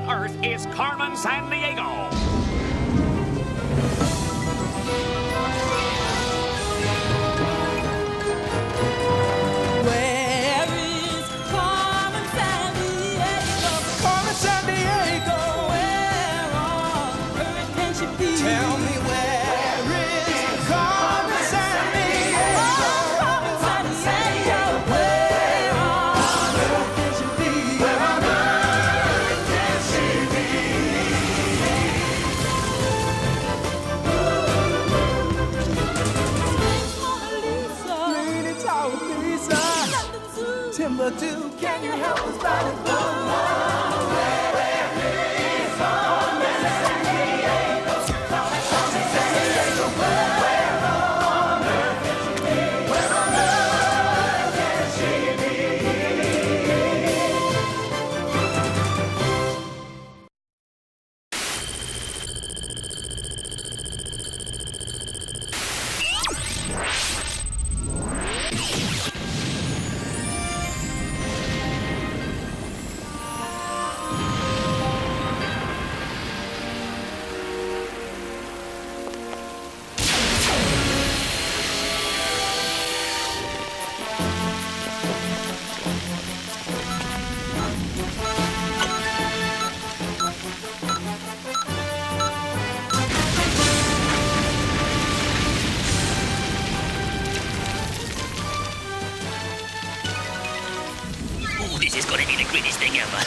on Earth is Carmen Sandiego. Where is Carmen Sandiego? Carmen Sandiego, where on earth can she be? Tell me where is Carmen Sandiego? Carmen Sandiego, where on earth can she be? Where on earth can she be? Pretty Tower Pizza, Timbuktu, can you help us find it? This is gonna be the greatest thing ever.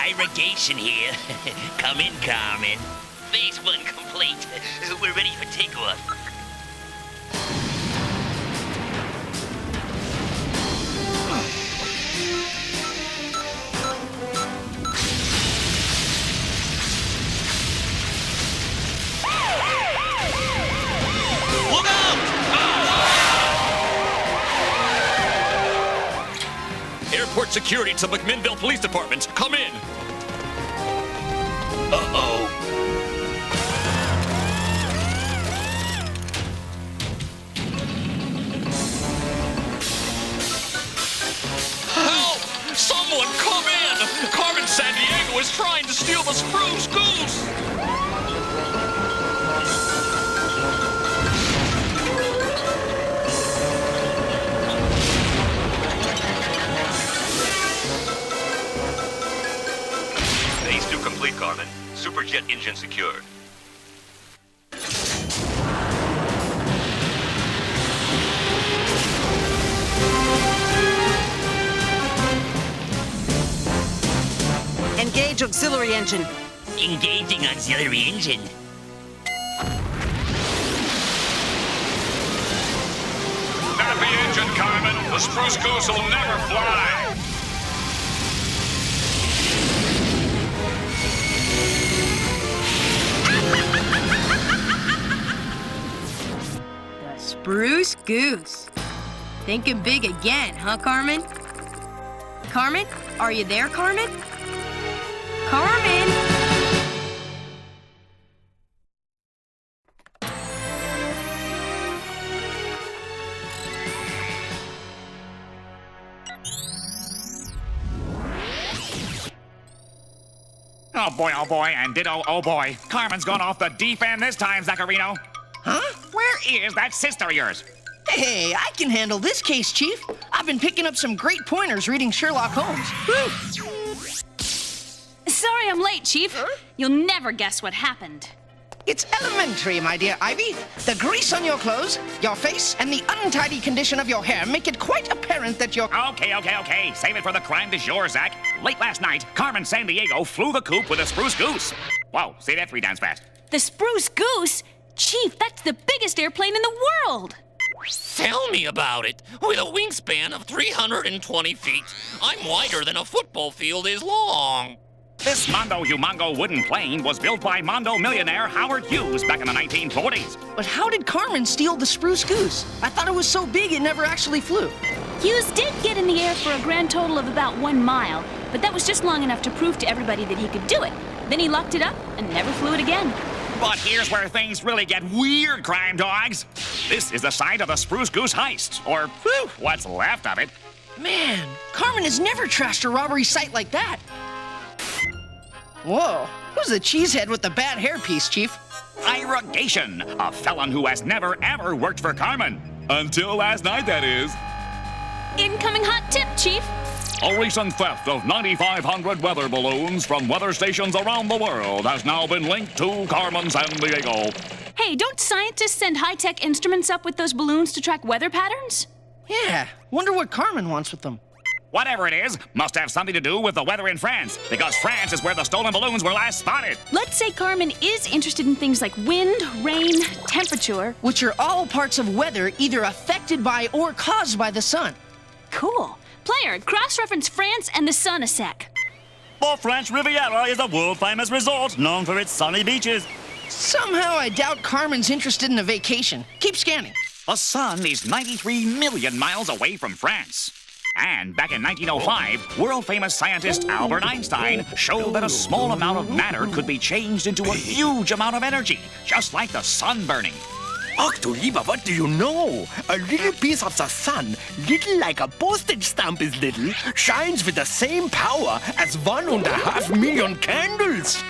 Irrigation here. Come in, Carmen. Phase 1 complete. We're ready for takeoff. Look out! Airport security to McMinnville Police Department. Come in. Uh-oh. Help! Someone come in! Carmen Sandiego is trying to steal the Spruce Goose! Phase 2 complete, Carmen. Superjet engine secured. Engage auxiliary engine. Engaging auxiliary engine. Stop the engine, Carmen. The Spruce Goose will never fly. The Spruce Goose. Thinking big again, huh, Carmen? Carmen? Are you there, Carmen? Carmen! Oh boy, and ditto, oh boy. Carmen's gone off the deep end this time, Zacharino. Huh? Where is that sister of yours? Hey, I can handle this case, Chief. I've been picking up some great pointers reading Sherlock Holmes. Woo! Sorry I'm late, Chief. You'll never guess what happened. It's elementary, my dear Ivy. The grease on your clothes, your face, and the untidy condition of your hair make it quite apparent that you're... Okay. Save it for the crime du jour, Zach. Late last night, Carmen Sandiego flew the coop with a Spruce Goose. Whoa, say that 3 times fast. The Spruce Goose? Chief, that's the biggest airplane in the world. Tell me about it. With a wingspan of 320 feet, I'm wider than a football field is long. This Mondo Humongo wooden plane was built by Mondo millionaire Howard Hughes back in the 1940s. But how did Carmen steal the Spruce Goose? I thought it was so big it never actually flew. Hughes did get in the air for a grand total of about 1 mile, but that was just long enough to prove to everybody that he could do it. Then he locked it up and never flew it again. But here's where things really get weird, crime dogs. This is the site of the Spruce Goose heist, or what's left of it. Man, Carmen has never trashed a robbery site like that. Whoa, who's the cheesehead with the bad hairpiece, Chief? Irrigation, a felon who has never ever worked for Carmen. Until last night, that is. Incoming hot tip, Chief. A recent theft of 9,500 weather balloons from weather stations around the world has now been linked to Carmen Sandiego. Hey, don't scientists send high-tech instruments up with those balloons to track weather patterns? Yeah, wonder what Carmen wants with them. Whatever it is, must have something to do with the weather in France, because France is where the stolen balloons were last spotted. Let's say Carmen is interested in things like wind, rain, temperature. Which are all parts of weather either affected by or caused by the sun. Cool. Player, cross-reference France and the sun a sec. The French Riviera is a world-famous resort known for its sunny beaches. Somehow I doubt Carmen's interested in a vacation. Keep scanning. The sun is 93 million miles away from France. And back in 1905, world-famous scientist Albert Einstein showed that a small amount of matter could be changed into a huge amount of energy, just like the sun burning. Ach du lieber, what do you know? A little piece of the sun, little like a postage stamp is little, shines with the same power as 1.5 million candles.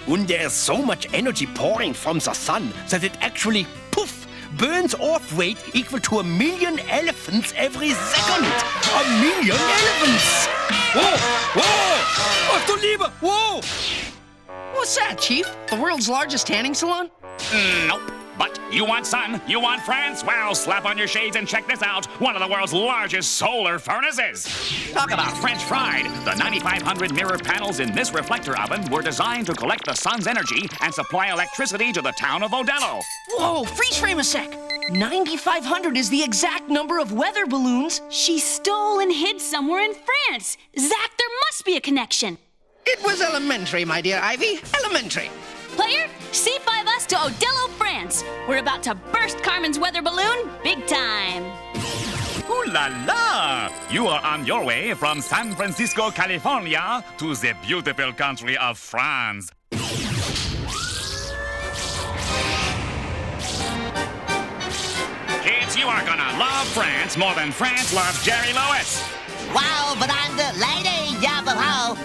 And there's so much energy pouring from the sun that it actually, poof, burns off weight equal to 1 million elephants every second. 1 million elephants! Whoa! Whoa! Ach du lieber, whoa! What's that, Chief? The world's largest tanning salon? Nope. But you want sun? You want France? Well, slap on your shades and check this out. One of the world's largest solar furnaces. Talk about French fried. The 9,500 mirror panels in this reflector oven were designed to collect the sun's energy and supply electricity to the town of Modelo. Whoa, freeze frame a sec. 9,500 is the exact number of weather balloons. She stole and hid somewhere in France. Zach, there must be a connection. It was elementary, my dear Ivy. Elementary. Player, C5 us to Modelo, France. We're about to burst Carmen's weather balloon big time. Ooh la la! You are on your way from San Francisco, California to the beautiful country of France. Kids, you are gonna love France more than France loves Jerry Lewis. Wow, but I'm the lady, yabba-ho.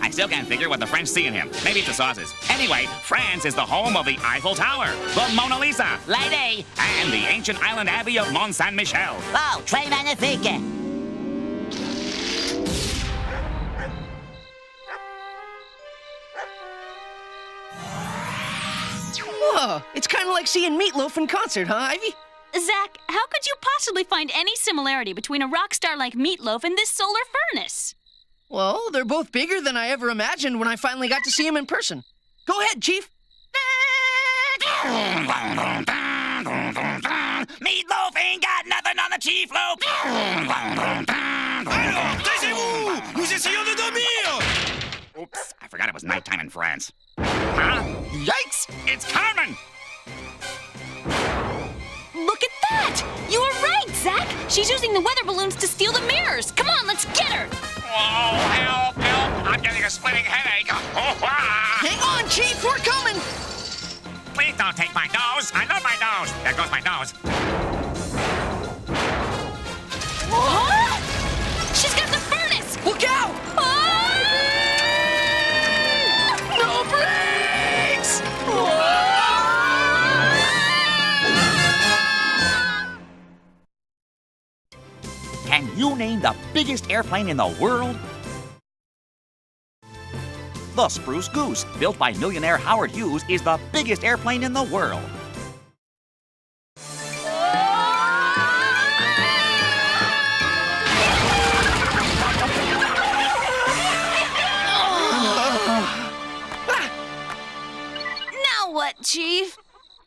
I still can't figure what the French see in him. Maybe it's the sauces. Anyway, France is the home of the Eiffel Tower, the Mona Lisa, Lady. and the ancient island abbey of Mont Saint-Michel. Oh, très magnifique. Whoa, it's kind of like seeing Meatloaf in concert, huh, Ivy? Zach, how could you possibly find any similarity between a rock star like Meatloaf and this solar furnace? Well, they're both bigger than I ever imagined when I finally got to see him in person. Go ahead, Chief. Meatloaf ain't got nothing on the chief loaf. Alors, taisez-vous! Nous essayons de dormir! Oops, I forgot it was nighttime in France. Huh? Yikes! It's Carmen! Look at that! You were right, Zach! She's using the weather balloons to steal the mirrors! Come on, let's get her! Oh, help, help! I'm getting a splitting headache. Hang on, Chief, we're coming. Please don't take my nose. I love my nose. There goes my nose. What? She's got the furnace! Look out! Ah! No brakes! Can you name the biggest airplane in the world? The Spruce Goose, built by millionaire Howard Hughes, is the biggest airplane in the world. Now what, Chief?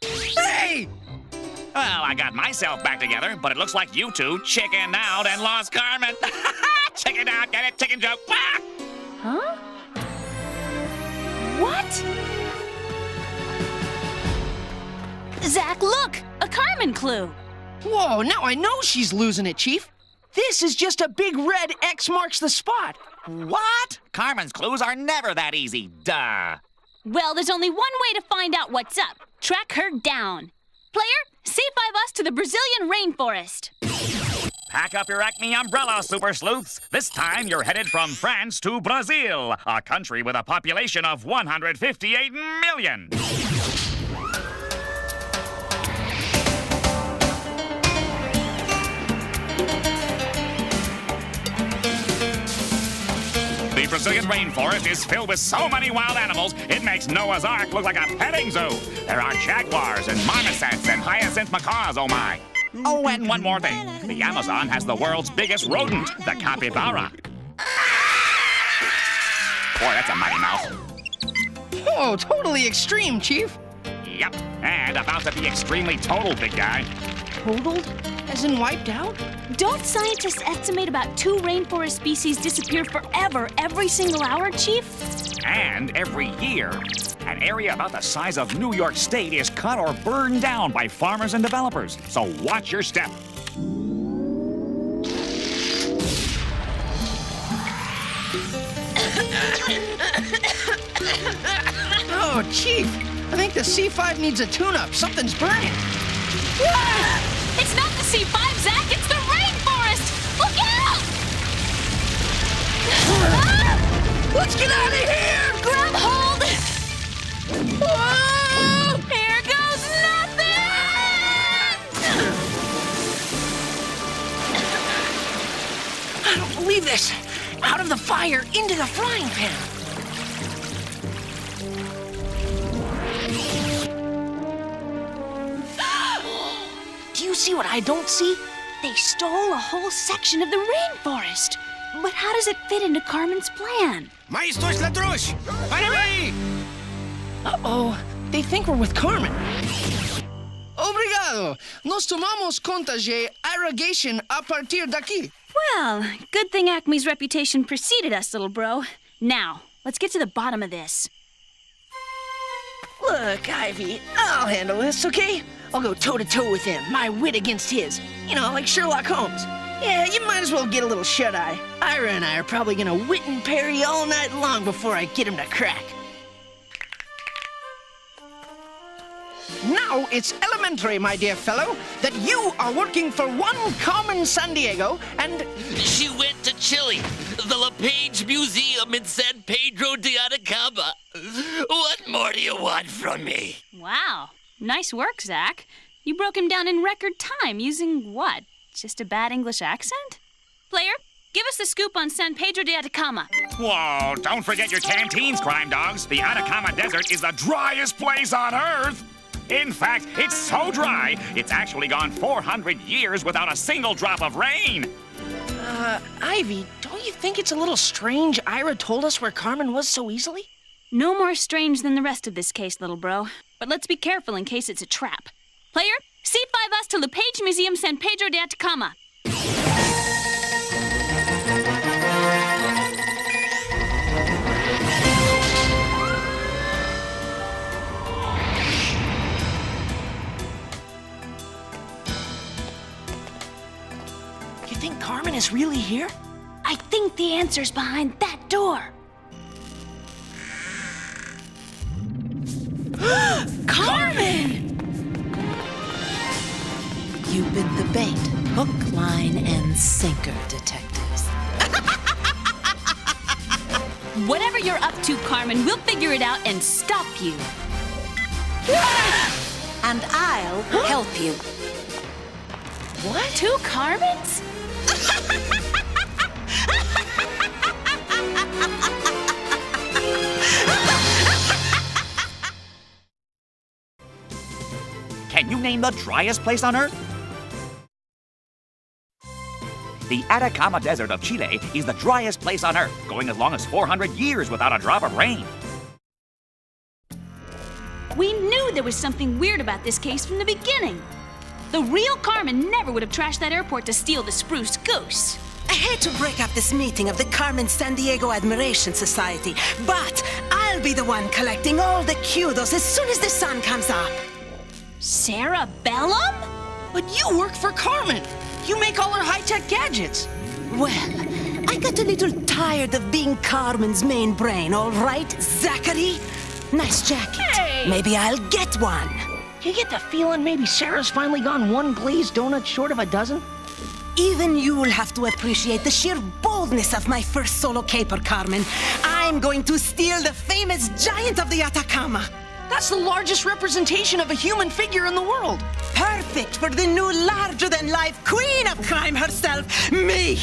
Hey! Well, I got myself back together, but it looks like you two chickened out and lost Carmen. Chicken out, get it? Chicken joke. Ah! Huh? What? Zach, look! A Carmen clue! Whoa, now I know she's losing it, Chief. This is just a big red X marks the spot. What? Carmen's clues are never that easy. Duh. Well, there's only one way to find out what's up. Track her down. Player, C5 us to the Brazilian rainforest. Pack up your Acme umbrella, super sleuths. This time you're headed from France to Brazil, a country with a population of 158 million. The Brazilian rainforest is filled with so many wild animals, it makes Noah's Ark look like a petting zoo. There are jaguars and marmosets and hyacinth macaws, oh my. Oh, and one more thing. The Amazon has the world's biggest rodent, the capybara. Boy, that's a mighty mouth. Oh, totally extreme, Chief. Yep, and about to be extremely total, big guy. Totaled? As in wiped out? Don't scientists estimate about 2 rainforest species disappear forever every single hour, Chief? And every year, an area about the size of New York State is cut or burned down by farmers and developers. So watch your step. Oh, Chief, I think the C5 needs a tune-up. Something's burning. It's not the C5, Zach, it's the rainforest! Look out! Let's get out of here! Grab hold! Whoa! Here goes nothing! I don't believe this. Out of the fire, into the frying pan. Do you see what I don't see? They stole a whole section of the rainforest. But how does it fit into Carmen's plan? Maestros Ladroche! Finally! Uh-oh, they think we're with Carmen. Obrigado. Nos tomamos conta de irrigation a partir daqui. Well, good thing Acme's reputation preceded us, little bro. Now, let's get to the bottom of this. Look, Ivy, I'll handle this, okay? I'll go toe-to-toe with him, my wit against his. You know, like Sherlock Holmes. Yeah, you might as well get a little shut-eye. Ira and I are probably gonna wit and parry all night long before I get him to crack. Now it's elementary, my dear fellow, that you are working for one Carmen Sandiego and... She went to Chile, the LePage Museum in San Pedro de Atacama. What more do you want from me? Wow, nice work, Zach. You broke him down in record time using what? Just a bad English accent? Player, give us the scoop on San Pedro de Atacama. Whoa, don't forget your canteens, crime dogs. The Atacama Desert is the driest place on Earth. In fact, it's so dry, it's actually gone 400 years without a single drop of rain. Ivy, don't you think it's a little strange Ira told us where Carmen was so easily? No more strange than the rest of this case, little bro. But let's be careful in case it's a trap. Player, C5 us to LePage Museum, San Pedro de Atacama. You think Carmen is really here? I think the answer's behind that door. Carmen! You've been the bait, hook, line, and sinker, detectives. Whatever you're up to, Carmen, we'll figure it out and stop you. And I'll help you. What? 2 Carmens? Can you name the driest place on Earth? The Atacama Desert of Chile is the driest place on Earth, going as long as 400 years without a drop of rain. We knew there was something weird about this case from the beginning. The real Carmen never would have trashed that airport to steal the spruce goose. I hate to break up this meeting of the Carmen Sandiego Admiration Society, but I'll be the one collecting all the kudos as soon as the sun comes up. Sarah Bellum? But you work for Carmen. You make all her high-tech gadgets. Well, I got a little tired of being Carmen's main brain, all right, Zachary? Nice jacket. Hey! Maybe I'll get one. You get the feeling maybe Sarah's finally gone one glazed donut short of a dozen? Even you'll have to appreciate the sheer boldness of my first solo caper, Carmen. I'm going to steal the famous giant of the Atacama. That's the largest representation of a human figure in the world. Perfect for the new larger-than-life queen of crime herself, me!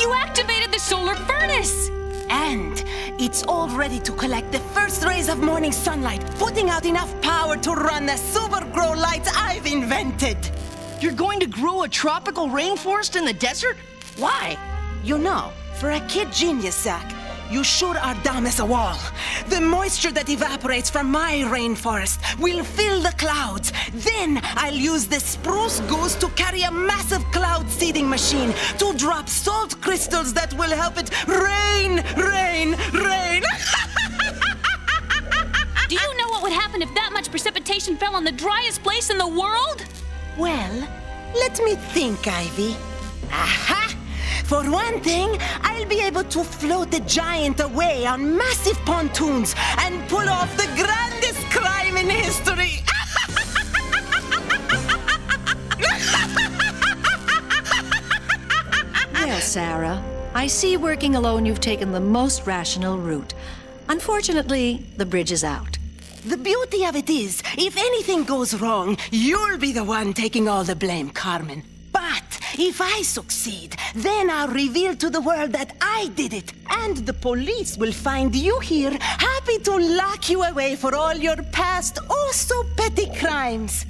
You activated the solar furnace! And it's all ready to collect the first rays of morning sunlight, putting out enough power to run the super grow lights I've invented. You're going to grow a tropical rainforest in the desert? Why? You know, for a kid genius, Zach, you sure are dumb as a wall. The moisture that evaporates from my rainforest will fill the clouds. Then I'll use the spruce goose to carry a massive cloud seeding machine to drop salt crystals that will help it rain, rain, rain. Do you know what would happen if that much precipitation fell on the driest place in the world? Well, let me think, Ivy. Aha! For one thing, I'll be able to float the giant away on massive pontoons and pull off the grandest crime in history. Well, Sarah, I see working alone you've taken the most rational route. Unfortunately, the bridge is out. The beauty of it is, if anything goes wrong, you'll be the one taking all the blame, Carmen. But if I succeed, then I'll reveal to the world that I did it. And the police will find you here, happy to lock you away for all your past, oh so petty crimes.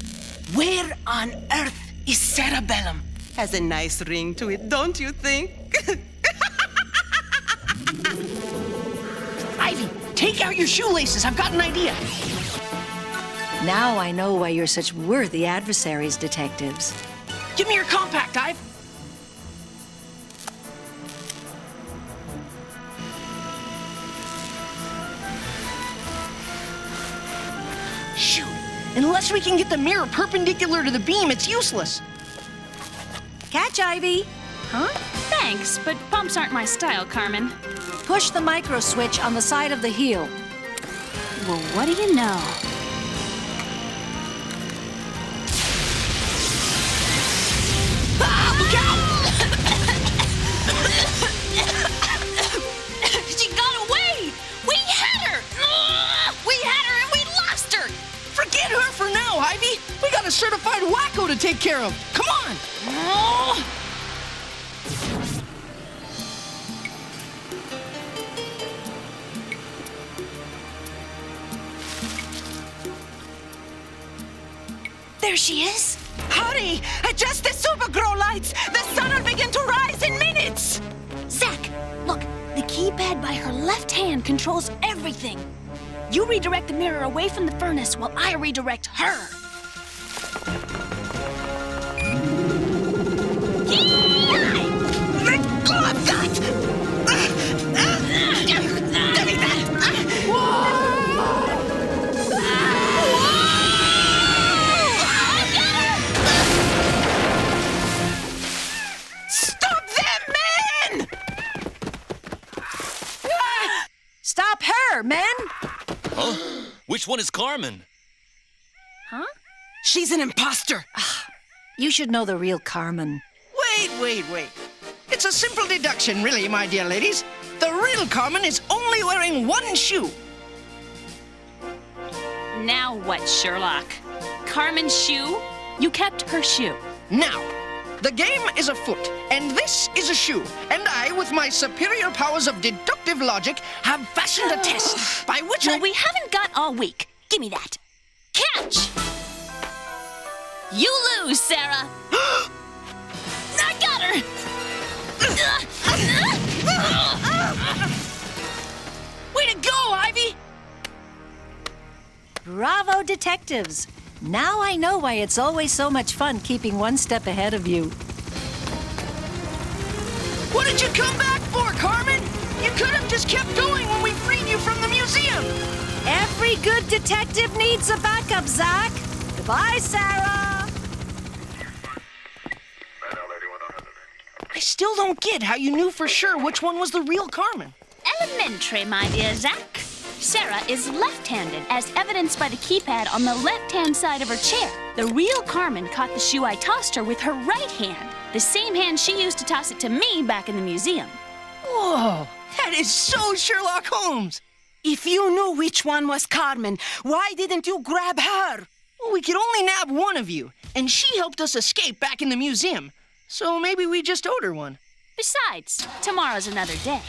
Where on earth is Cerebellum? Has a nice ring to it, don't you think? Ivy, take out your shoelaces. I've got an idea. Now I know why you're such worthy adversaries, detectives. Give me your compact, Ive. Shoot. Unless we can get the mirror perpendicular to the beam, it's useless. Catch, Ivy. Huh? Thanks, but bumps aren't my style, Carmen. Push the micro switch on the side of the heel. Well, what do you know? Look out! She got away! We had her! We had her and we lost her! Forget her for now, Ivy. We got a certified wacko to take care of. Come on! There she is. Hurry! Adjust the super grow lights! The sun will begin to rise in minutes! Zach, look, the keypad by her left hand controls everything. You redirect the mirror away from the furnace while I redirect her. Let go of that! Give me that! Stop them, men! Stop her, men! Huh? Which one is Carmen? Huh? She's an imposter. You should know the real Carmen. Wait. It's a simple deduction, really, my dear ladies. The real Carmen is only wearing one shoe. Now what, Sherlock? Carmen's shoe? You kept her shoe. Now, the game is afoot, and this is a shoe. And I, with my superior powers of deductive logic, have fashioned a test by which Well, we haven't got all week. Give me that. Catch! You lose, Sarah. I got her! Way to go, Ivy! Bravo, detectives. Now I know why it's always so much fun keeping one step ahead of you. What did you come back for, Carmen? You could have just kept going when we freed you from the museum. Every good detective needs a backup, Zach. Goodbye, Sarah. I still don't get how you knew for sure which one was the real Carmen. Elementary, my dear Zach. Sarah is left-handed, as evidenced by the keypad on the left-hand side of her chair. The real Carmen caught the shoe I tossed her with her right hand, the same hand she used to toss it to me back in the museum. Whoa, that is so Sherlock Holmes. If you knew which one was Carmen, why didn't you grab her? Well, we could only nab one of you, and she helped us escape back in the museum. So maybe we just owed her one. Besides, tomorrow's another day.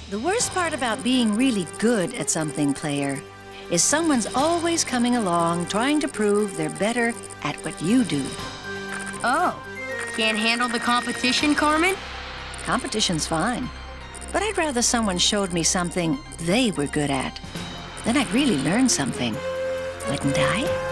The worst part about being really good at something, player, is someone's always coming along trying to prove they're better at what you do. Oh, can't handle the competition, Carmen? Competition's fine, but I'd rather someone showed me something they were good at. Then I'd really learn something, wouldn't I?